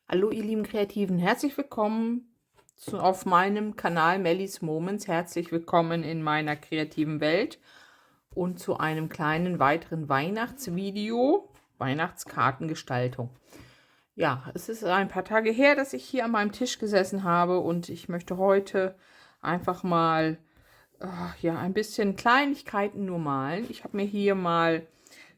Hallo ihr lieben Kreativen, herzlich willkommen auf meinem Kanal Mellies Moments. Herzlich willkommen in meiner kreativen Welt und zu einem kleinen weiteren Weihnachtsvideo, Weihnachtskartengestaltung. Ja, es ist ein paar Tage her, dass ich hier an meinem Tisch gesessen habe und ich möchte heute einfach mal ja, ein bisschen Kleinigkeiten nur malen. Ich habe mir hier mal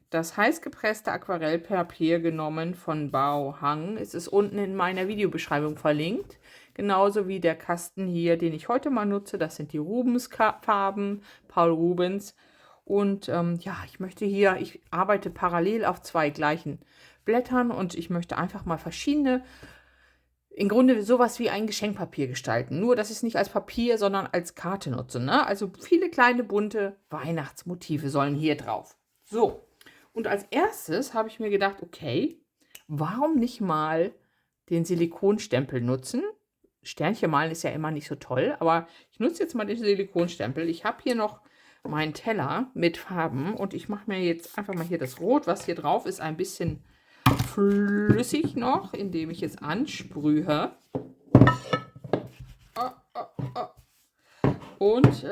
das heißgepresste Aquarellpapier genommen von Bao Hang. Es ist unten in meiner Videobeschreibung verlinkt. Genauso wie der Kasten hier, den ich heute mal nutze. Das sind die Rubens-Farben, Paul Rubens. Und ja, ich arbeite parallel auf zwei gleichen Blättern und ich möchte einfach mal verschiedene, im Grunde sowas wie ein Geschenkpapier gestalten. Nur, dass ich es nicht als Papier, sondern als Karte nutze. Ne? Also viele kleine bunte Weihnachtsmotive sollen hier drauf. So. Und als erstes habe ich mir gedacht, okay, warum nicht mal den Silikonstempel nutzen? Sternchen malen ist ja immer nicht so toll, aber ich nutze jetzt mal den Silikonstempel. Ich habe hier noch meinen Teller mit Farben und ich mache mir jetzt einfach mal hier das Rot, was hier drauf ist, ein bisschen flüssig noch, indem ich es ansprühe. Und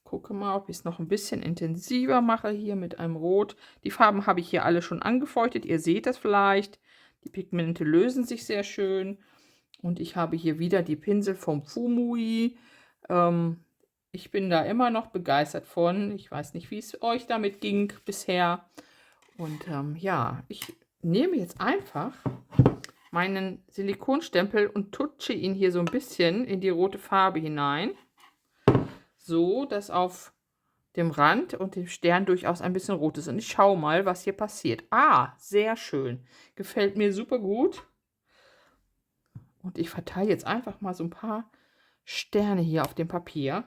gucke mal, ob ich es noch ein bisschen intensiver mache hier mit einem Rot. Die Farben habe ich hier alle schon angefeuchtet. Ihr seht das vielleicht. Die Pigmente lösen sich sehr schön. Und ich habe hier wieder die Pinsel vom Fumui. Ich bin da immer noch begeistert von. Ich weiß nicht, wie es euch damit ging bisher. Und ja, ich nehme jetzt einfach meinen Silikonstempel und tutsche ihn hier so ein bisschen in die rote Farbe hinein. So, dass auf dem Rand und dem Stern durchaus ein bisschen rot ist. Und ich schaue mal, was hier passiert. Ah, sehr schön. Gefällt mir super gut. Und ich verteile jetzt einfach mal so ein paar Sterne hier auf dem Papier.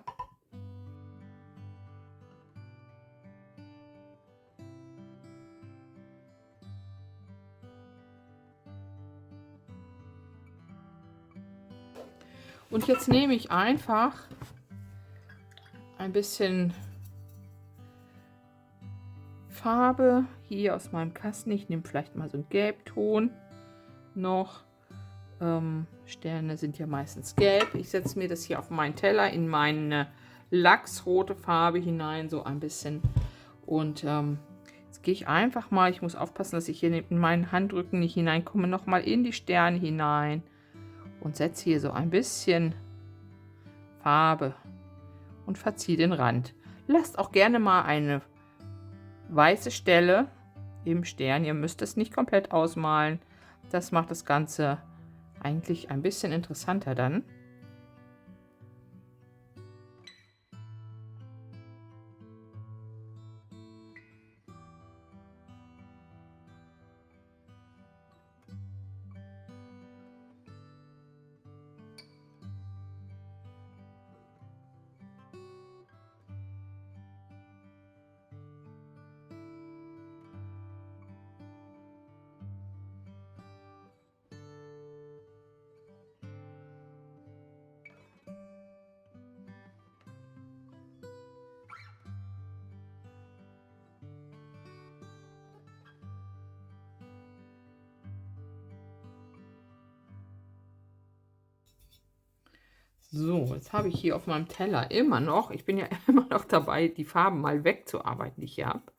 Und jetzt nehme ich einfach ein bisschen Farbe hier aus meinem Kasten. Ich nehme vielleicht mal so einen Gelbton noch. Sterne sind ja meistens gelb. Ich setze mir das hier auf meinen Teller in meine lachsrote Farbe hinein, so ein bisschen. Und jetzt gehe ich einfach mal, ich muss aufpassen, dass ich hier in meinen Handrücken nicht hineinkomme, nochmal in die Sterne hinein und setze hier so ein bisschen Farbe und verziehe den Rand. Lasst auch gerne mal eine weiße Stelle im Stern. Ihr müsst es nicht komplett ausmalen. Das macht das Ganze eigentlich ein bisschen interessanter dann. So, jetzt habe ich hier auf meinem Teller immer noch, ich bin ja immer noch dabei, die Farben mal wegzuarbeiten, die ich hier habe.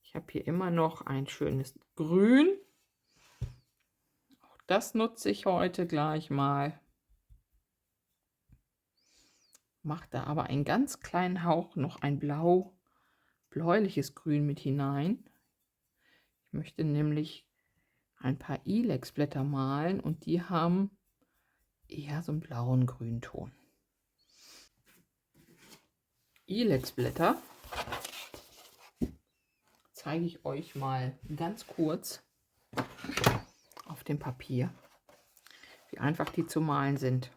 Ich habe hier immer noch ein schönes Grün. Auch das nutze ich heute gleich mal. Mache da aber einen ganz kleinen Hauch noch ein bläuliches Grün mit hinein. Ich möchte nämlich ein paar Ilex-Blätter malen und die haben eher so einen blauen Grünton. Ilex-Blätter zeige ich euch mal ganz kurz auf dem Papier, wie einfach die zu malen sind.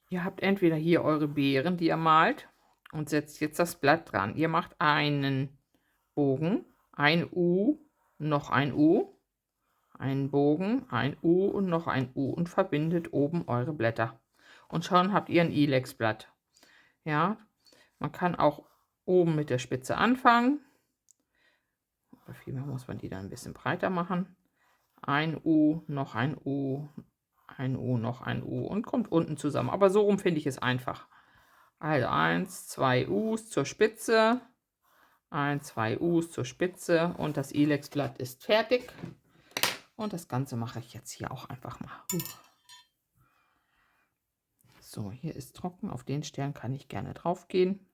Ihr habt entweder hier eure Beeren, die ihr malt, und setzt jetzt das Blatt dran. Ihr macht einen Bogen, ein U, noch ein U, einen Bogen, ein U und noch ein U und verbindet oben eure Blätter. Und schon habt ihr ein Ilex-Blatt. Ja, man kann auch oben mit der Spitze anfangen. Oder vielmehr muss man die dann ein bisschen breiter machen. Ein U, noch ein U, ein U, noch ein U und kommt unten zusammen. Aber so rum finde ich es einfach. Also 1, 2 U's zur Spitze, 1, 2 U's zur Spitze und das Ilex-Blatt ist fertig. Und das Ganze mache ich jetzt hier auch einfach mal. So, hier ist trocken. Auf den Stern kann ich gerne drauf gehen.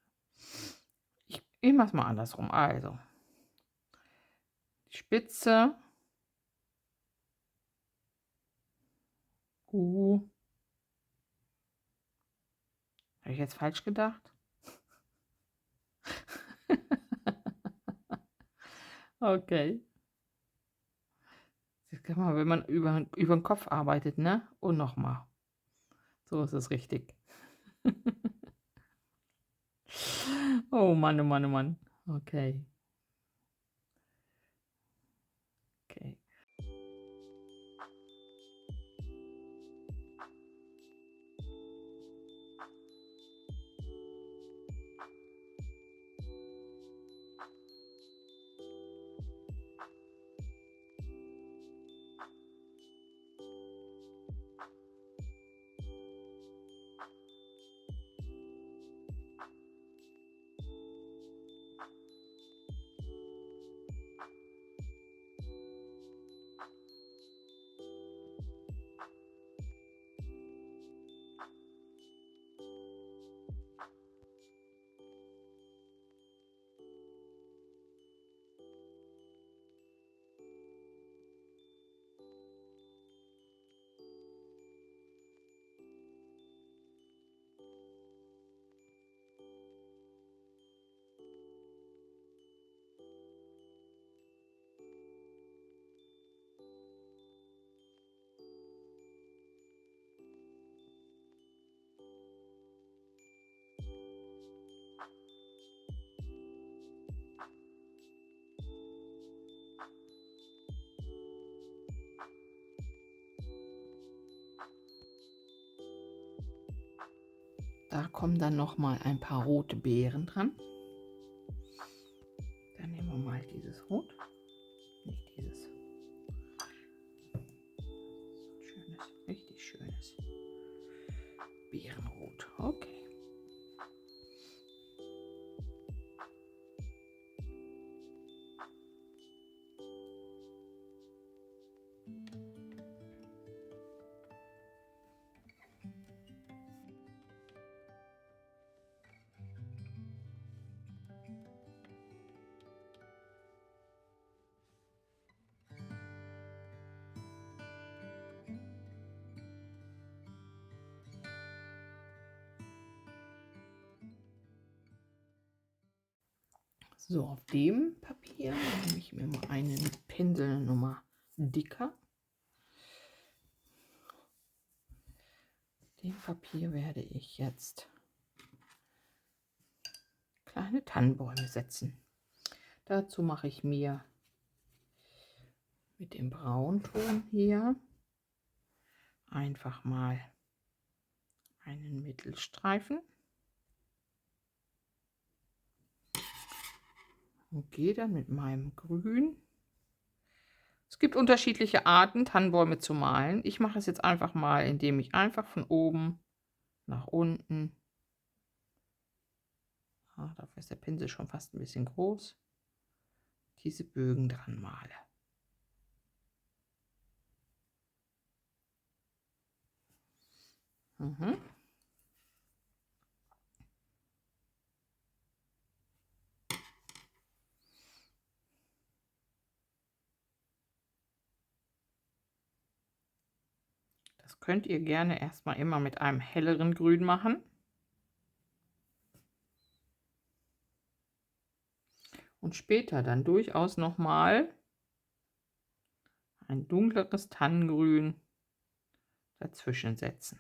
Ich mache es mal andersrum. Also, die Spitze, U. Habe ich jetzt falsch gedacht? Okay. Das kann man, wenn man über den Kopf arbeitet, ne? Und nochmal. So ist es richtig. Oh Mann, oh Mann, oh Mann. Okay. Okay. Da kommen dann noch mal ein paar rote Beeren dran. Dann nehmen wir mal dieses Rot. Nicht dieses. Schönes, richtig schönes Beerenrot. Okay. So, auf dem Papier nehme ich mir mal einen Pinsel eine Nummer dicker. Dem Papier werde ich jetzt kleine Tannenbäume setzen. Dazu mache ich mir mit dem Braunton hier einfach mal einen Mittelstreifen und gehe dann mit meinem Grün. Es gibt unterschiedliche Arten, Tannenbäume zu malen. Ich mache es jetzt einfach mal, indem ich einfach von oben nach unten, dafür ist der Pinsel schon fast ein bisschen groß, diese Bögen dran male. Das könnt ihr gerne erstmal immer mit einem helleren Grün machen. Und später dann durchaus nochmal ein dunkleres Tannengrün dazwischen setzen.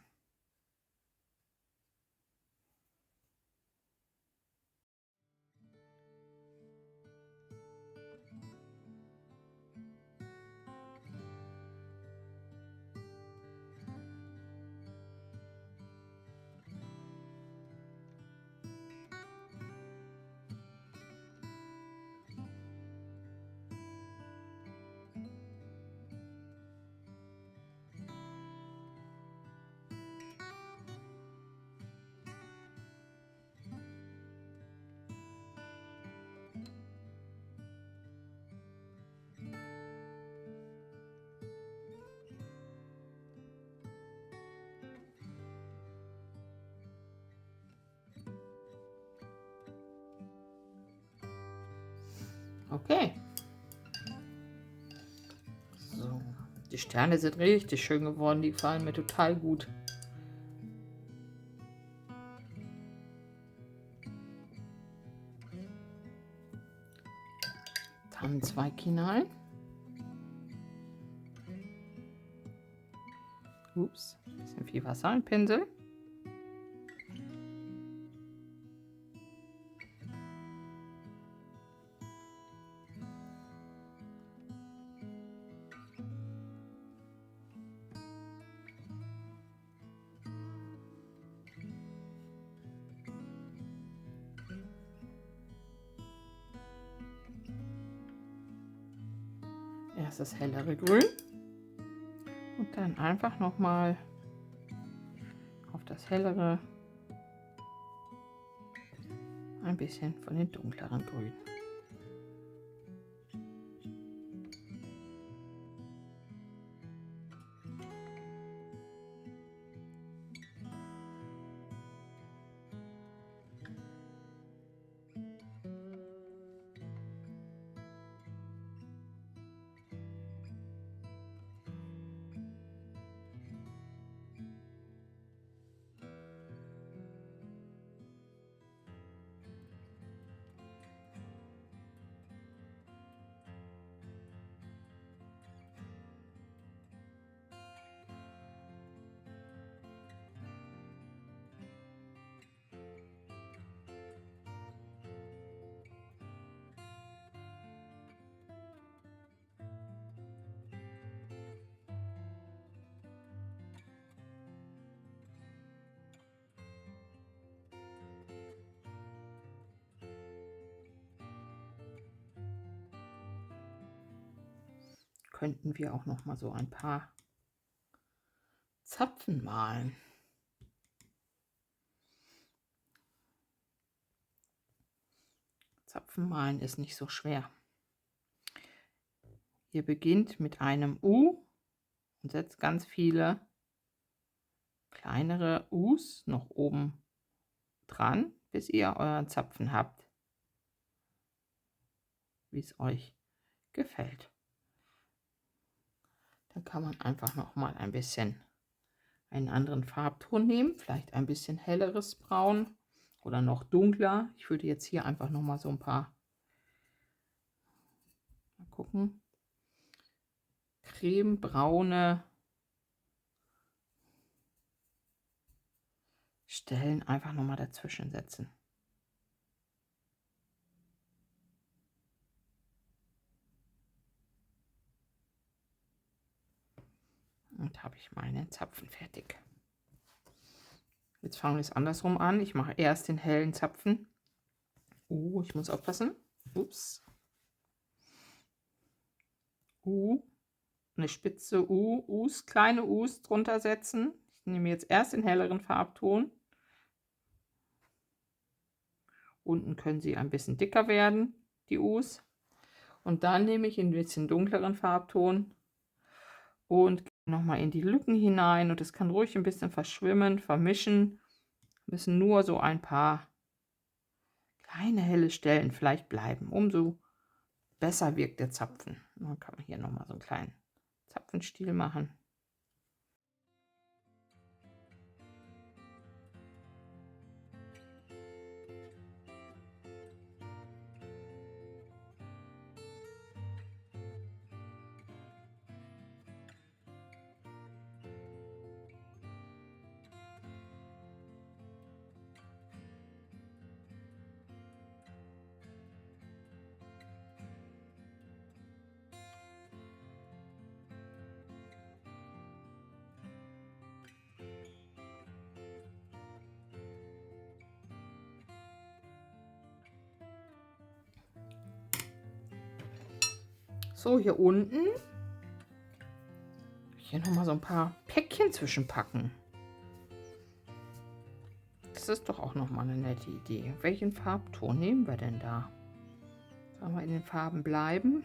Okay. So. Die Sterne sind richtig schön geworden. Die gefallen mir total gut. Tannenzweig hinein. Ups, ein bisschen viel Wasser im Pinsel. Erst das hellere Grün und dann einfach nochmal auf das hellere ein bisschen von den dunkleren Grün. Könnten wir auch noch mal so ein paar Zapfen malen. Zapfen malen ist nicht so schwer. Ihr beginnt mit einem U und setzt ganz viele kleinere U's noch oben dran, bis ihr euren Zapfen habt, wie es euch gefällt. Dann kann man einfach noch mal ein bisschen einen anderen Farbton nehmen, vielleicht ein bisschen helleres Braun oder noch dunkler. Ich würde jetzt hier einfach noch mal so ein paar, mal gucken, cremebraune Stellen einfach noch mal dazwischen setzen. Und habe ich meinen Zapfen fertig. Jetzt fangen wir es andersrum an. Ich mache erst den hellen Zapfen. Ich muss aufpassen. Ups. Eine spitze U's, kleine U's drunter setzen. Ich nehme jetzt erst den helleren Farbton. Unten können sie ein bisschen dicker werden, die U's. Und dann nehme ich ein bisschen dunkleren Farbton und noch mal in die Lücken hinein, und es kann ruhig ein bisschen verschwimmen, vermischen. Müssen nur so ein paar kleine helle Stellen vielleicht bleiben, umso besser wirkt der Zapfen. Dann kann man hier noch mal so einen kleinen Zapfenstiel machen. So, hier unten hier noch mal so ein paar Päckchen zwischenpacken. Das ist doch auch noch mal eine nette Idee. Welchen Farbton nehmen wir denn da? Sollen wir in den Farben bleiben?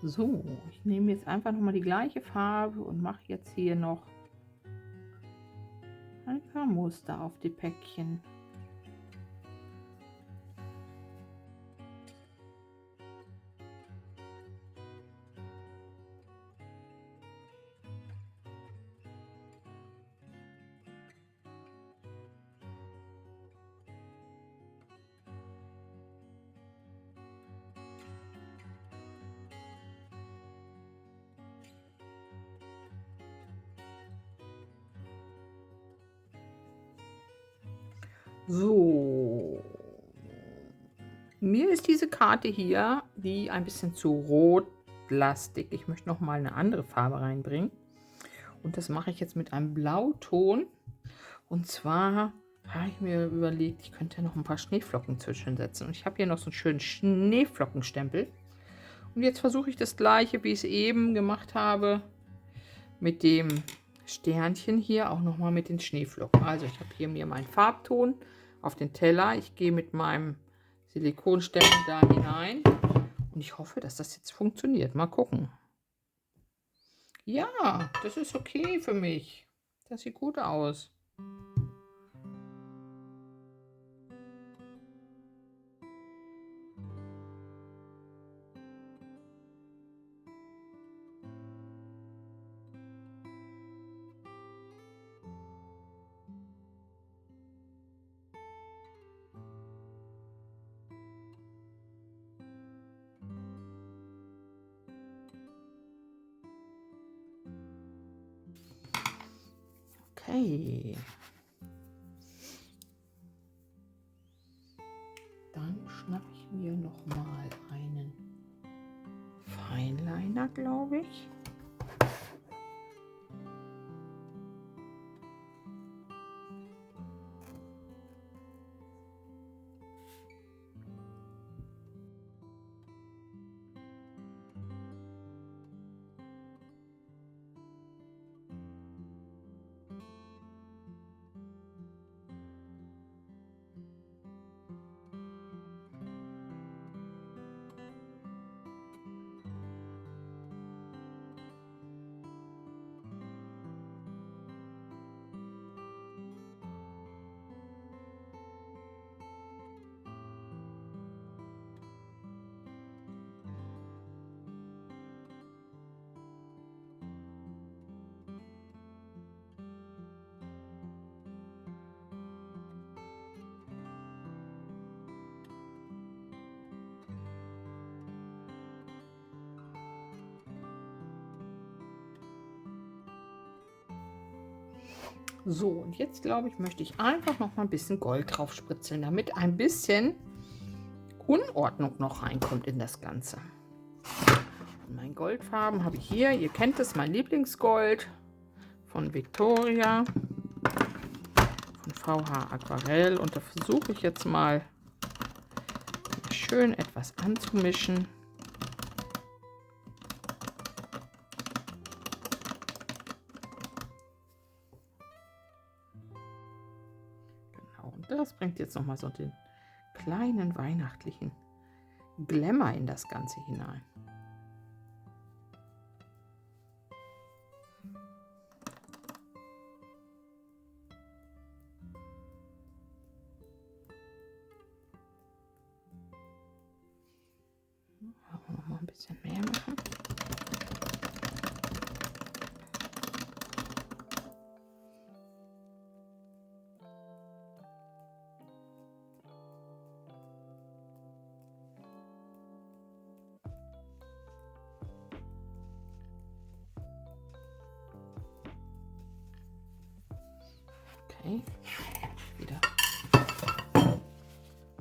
So, ich nehme jetzt einfach noch mal die gleiche Farbe und mache jetzt hier noch ein paar Muster auf die Päckchen. So, mir ist diese Karte hier, die ein bisschen zu rotlastig. Ich möchte noch mal eine andere Farbe reinbringen. Und das mache ich jetzt mit einem Blauton. Und zwar habe ich mir überlegt, ich könnte noch ein paar Schneeflocken zwischensetzen. Und ich habe hier noch so einen schönen Schneeflockenstempel. Und jetzt versuche ich das gleiche, wie ich es eben gemacht habe, mit dem Sternchen hier, auch nochmal mit den Schneeflocken. Also ich habe hier mir meinen Farbton auf den Teller. Ich gehe mit meinem Silikonstempel da hinein. Und ich hoffe, dass das jetzt funktioniert. Mal gucken. Ja, das ist okay für mich. Das sieht gut aus. Okay. Dann schnappe ich mir noch mal einen Feinliner, glaube ich. So, und jetzt glaube ich, möchte ich einfach noch mal ein bisschen Gold drauf spritzeln, damit ein bisschen Unordnung noch reinkommt in das Ganze. Und mein Goldfarben habe ich hier. Ihr kennt es, mein Lieblingsgold von Victoria, von VH Aquarell. Und da versuche ich jetzt mal schön etwas anzumischen. Und das bringt jetzt noch mal so den kleinen weihnachtlichen Glamour in das Ganze hinein. Noch mal ein bisschen mehr machen. Okay, wieder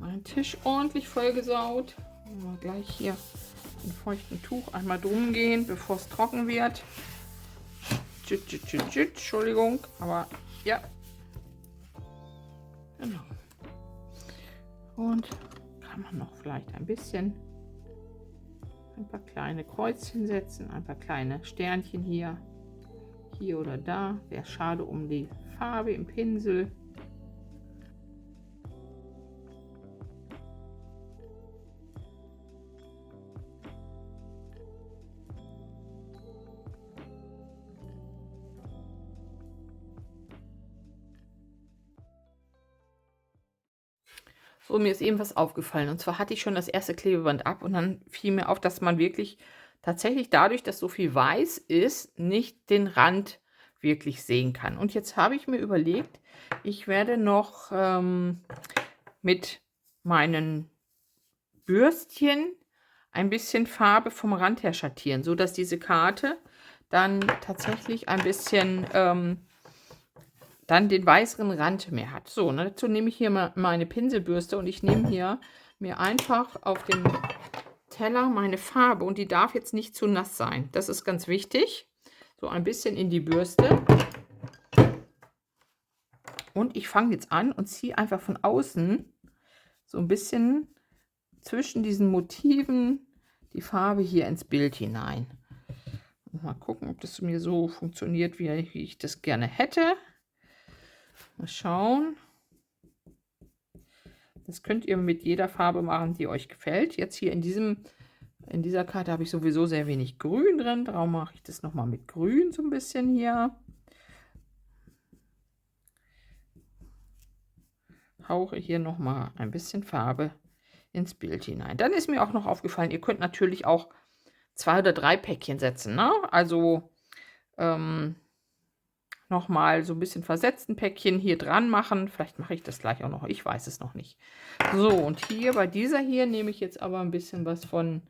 meinen Tisch ordentlich vollgesaut. Mal gleich hier mit feuchtem Tuch einmal drum gehen, bevor es trocken wird. Entschuldigung, aber ja. Genau. Und kann man noch vielleicht ein paar kleine Kreuzchen setzen, ein paar kleine Sternchen hier oder da. Wäre schade um die Farbe im Pinsel. So, mir ist eben was aufgefallen. Und zwar hatte ich schon das erste Klebeband ab und dann fiel mir auf, dass man wirklich tatsächlich dadurch, dass so viel weiß ist, nicht den Rand wirklich sehen kann. Und jetzt habe ich mir überlegt, ich werde noch mit meinen Bürstchen ein bisschen Farbe vom Rand her schattieren, so dass diese Karte dann tatsächlich ein bisschen dann den weißeren Rand mehr hat. So, ne, dazu nehme ich hier mal meine Pinselbürste und ich nehme hier mir einfach auf den Teller meine Farbe und die darf jetzt nicht zu nass sein. Das ist ganz wichtig. So ein bisschen in die Bürste. Und ich fange jetzt an und ziehe einfach von außen so ein bisschen zwischen diesen Motiven die Farbe hier ins Bild hinein. Mal gucken, ob das mir so funktioniert, wie ich das gerne hätte. Mal schauen. Das könnt ihr mit jeder Farbe machen, die euch gefällt. Jetzt hier in dieser Karte habe ich sowieso sehr wenig Grün drin. Darum mache ich das nochmal mit Grün so ein bisschen hier. Hauche hier nochmal ein bisschen Farbe ins Bild hinein. Dann ist mir auch noch aufgefallen, ihr könnt natürlich auch 2 oder 3 Päckchen setzen, ne? Also nochmal so ein bisschen versetzten Päckchen hier dran machen. Vielleicht mache ich das gleich auch noch, ich weiß es noch nicht. So, und hier bei dieser hier nehme ich jetzt aber ein bisschen was von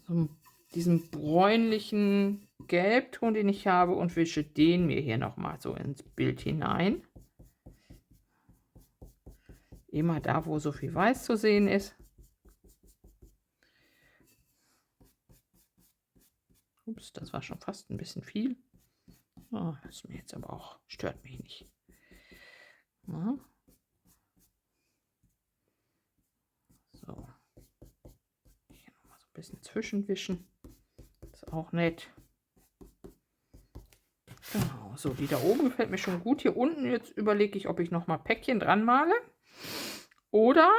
so diesem bräunlichen Gelbton, den ich habe, und wische den mir hier nochmal so ins Bild hinein. Immer da, wo so viel Weiß zu sehen ist. Ups, das war schon fast ein bisschen viel. Oh, das ist mir jetzt aber auch, stört mich nicht. Ja. So. Hier nochmal so ein bisschen zwischenwischen. Ist auch nett. Genau, so, die da oben gefällt mir schon gut. Hier unten, jetzt überlege ich, ob ich nochmal Päckchen dran male. Oder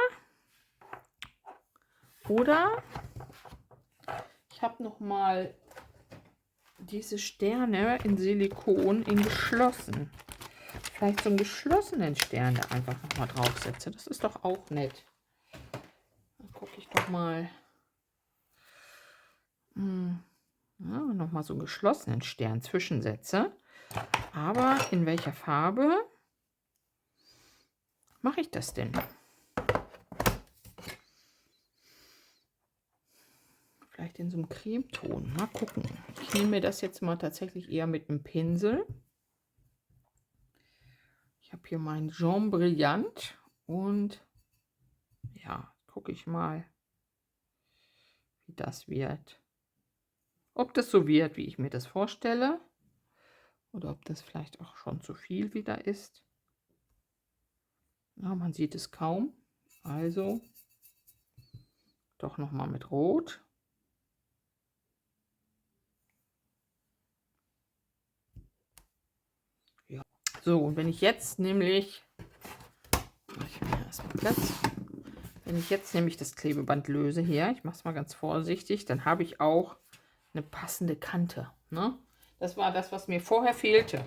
ich habe nochmal diese Sterne in Silikon in geschlossen. Vielleicht so einen geschlossenen Stern da einfach nochmal draufsetze. Das ist doch auch nett. Dann gucke ich doch mal. Ja, nochmal so einen geschlossenen Stern zwischensetze. Aber in welcher Farbe mache ich das denn? Vielleicht in so einem Cremeton. Mal gucken. Ich nehme mir das jetzt mal tatsächlich eher mit einem Pinsel. Ich habe hier meinen Jean Brillant und ja, gucke ich mal, wie das wird. Ob das so wird, wie ich mir das vorstelle. Oder ob das vielleicht auch schon zu viel wieder ist. Ja, man sieht es kaum. Also doch nochmal mit Rot. Ja. So, und wenn ich jetzt nämlich, mache ich mir erstmal Platz. Wenn ich jetzt nämlich das Klebeband löse hier, ich mache es mal ganz vorsichtig, dann habe ich auch eine passende Kante. Ne? Das war das, was mir vorher fehlte.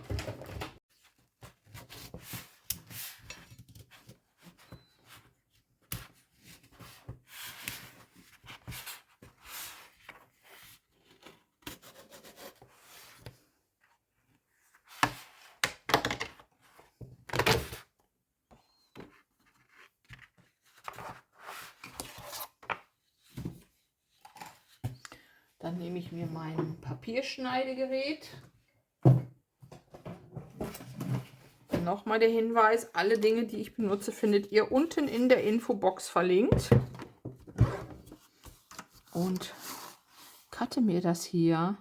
Dann nehme ich mir mein Papierschneidegerät. Nochmal der Hinweis, alle Dinge, die ich benutze, findet ihr unten in der Infobox verlinkt. Und cutte mir das hier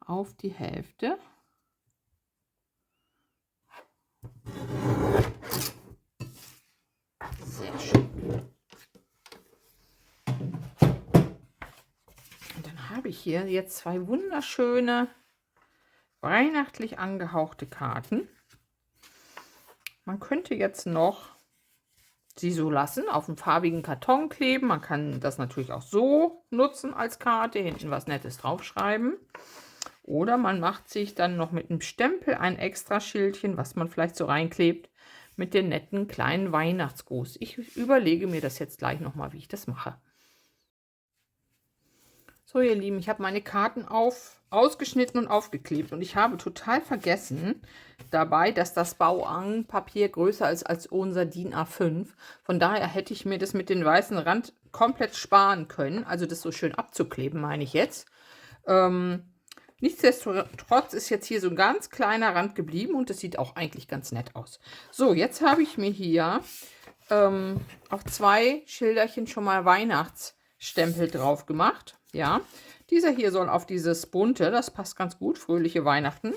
auf die Hälfte. Sehr schön. Und dann habe ich hier jetzt 2 wunderschöne weihnachtlich angehauchte Karten. Man könnte jetzt noch sie so lassen, auf einen farbigen Karton kleben. Man kann das natürlich auch so nutzen als Karte, hinten was Nettes draufschreiben. Oder man macht sich dann noch mit einem Stempel ein extra Schildchen, was man vielleicht so reinklebt, mit dem netten kleinen Weihnachtsgruß. Ich überlege mir das jetzt gleich nochmal, wie ich das mache. So, ihr Lieben, ich habe meine Karten ausgeschnitten und aufgeklebt. Und ich habe total vergessen dabei, dass das Bauang-Papier größer ist als unser DIN A5. Von daher hätte ich mir das mit dem weißen Rand komplett sparen können. Also das so schön abzukleben, meine ich jetzt. Nichtsdestotrotz ist jetzt hier so ein ganz kleiner Rand geblieben und das sieht auch eigentlich ganz nett aus. So, jetzt habe ich mir hier auf 2 Schilderchen schon mal Weihnachtsstempel drauf gemacht. Ja, dieser hier soll auf dieses bunte, das passt ganz gut, fröhliche Weihnachten.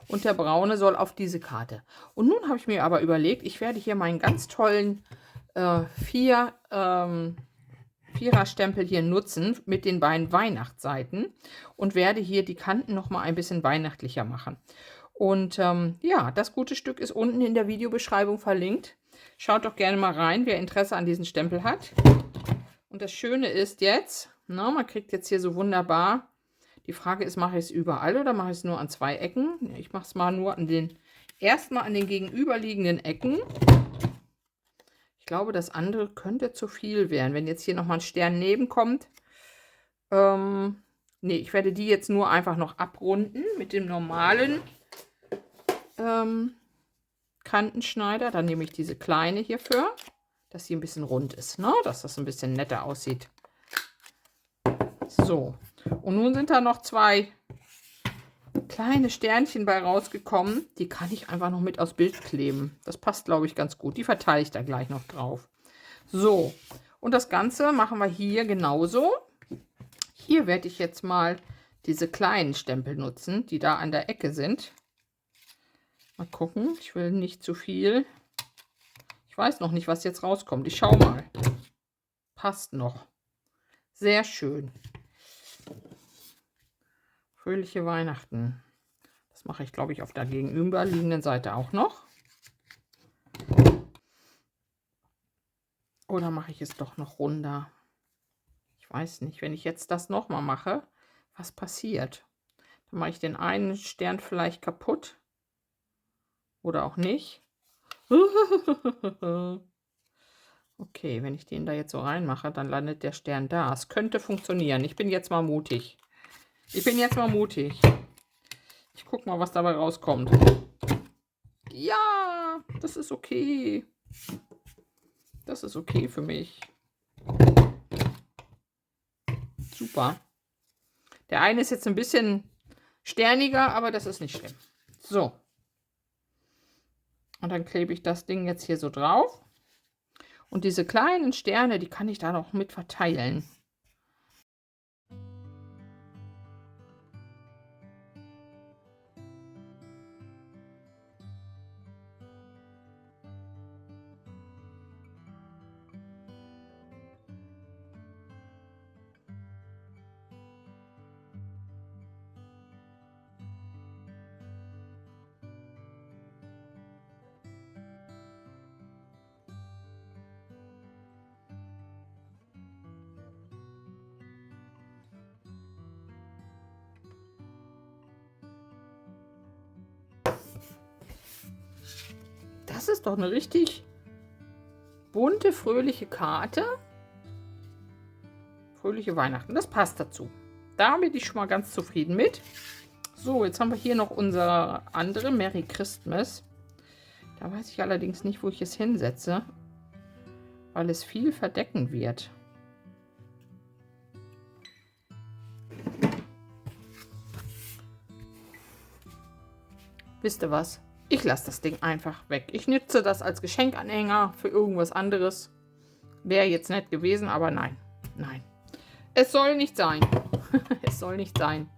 Und der braune soll auf diese Karte. Und nun habe ich mir aber überlegt, ich werde hier meinen ganz tollen Vierer-Stempel hier nutzen mit den beiden Weihnachtsseiten und werde hier die Kanten noch mal ein bisschen weihnachtlicher machen. Und ja, das gute Stück ist unten in der Videobeschreibung verlinkt. Schaut doch gerne mal rein, wer Interesse an diesen Stempel hat. Und das Schöne ist jetzt, na, man kriegt jetzt hier so wunderbar, die Frage ist, mache ich es überall oder mache ich es nur an 2 Ecken? Ich mache es mal nur an den, erstmal an den gegenüberliegenden Ecken. Ich glaube, das andere könnte zu viel werden, wenn jetzt hier nochmal ein Stern nebenkommt. Nee, ich werde die jetzt nur einfach noch abrunden mit dem normalen Kantenschneider. Dann nehme ich diese kleine hierfür, dass sie ein bisschen rund ist, ne? Dass das ein bisschen netter aussieht. So, und nun sind da noch 2 kleine Sternchen bei rausgekommen. Die kann ich einfach noch mit aufs Bild kleben. Das passt, glaube ich, ganz gut. Die verteile ich da gleich noch drauf. So, und das Ganze machen wir hier genauso. Hier werde ich jetzt mal diese kleinen Stempel nutzen, die da an der Ecke sind. Mal gucken, ich will nicht zu viel. Ich weiß noch nicht, was jetzt rauskommt. Ich schaue mal. Passt noch. Sehr schön. Fröhliche Weihnachten. Das mache ich, glaube ich, auf der gegenüberliegenden Seite auch noch. Oder mache ich es doch noch runder? Ich weiß nicht, wenn ich jetzt das nochmal mache, was passiert? Dann mache ich den einen Stern vielleicht kaputt. Oder auch nicht. Okay, wenn ich den da jetzt so reinmache, dann landet der Stern da. Es könnte funktionieren. Ich bin jetzt mal mutig. Ich gucke mal, was dabei rauskommt. Ja, das ist okay. Das ist okay für mich. Super. Der eine ist jetzt ein bisschen sterniger, aber das ist nicht schlimm. So. Und dann klebe ich das Ding jetzt hier so drauf. Und diese kleinen Sterne, die kann ich da noch mit verteilen. Das ist doch eine richtig bunte, fröhliche Karte. Fröhliche Weihnachten, das passt dazu. Da bin ich schon mal ganz zufrieden mit. So, jetzt haben wir hier noch unsere andere Merry Christmas. Da weiß ich allerdings nicht, wo ich es hinsetze, weil es viel verdecken wird. Wisst ihr was? Ich lasse das Ding einfach weg. Ich nütze das als Geschenkanhänger für irgendwas anderes. Wäre jetzt nett gewesen, aber nein. Nein. Es soll nicht sein. Es soll nicht sein.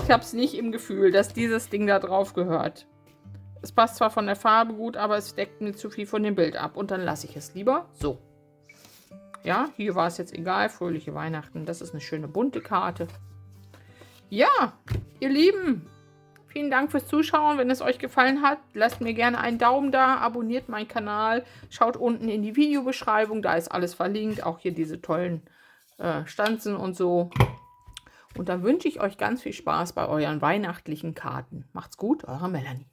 Ich habe es nicht im Gefühl, dass dieses Ding da drauf gehört. Es passt zwar von der Farbe gut, aber es deckt mir zu viel von dem Bild ab. Und dann lasse ich es lieber so. Ja, hier war es jetzt egal. Fröhliche Weihnachten. Das ist eine schöne bunte Karte. Ja, ihr Lieben. Vielen Dank fürs Zuschauen. Wenn es euch gefallen hat, lasst mir gerne einen Daumen da, abonniert meinen Kanal, schaut unten in die Videobeschreibung, da ist alles verlinkt, auch hier diese tollen Stanzen und so. Und dann wünsche ich euch ganz viel Spaß bei euren weihnachtlichen Karten. Macht's gut, eure Melanie.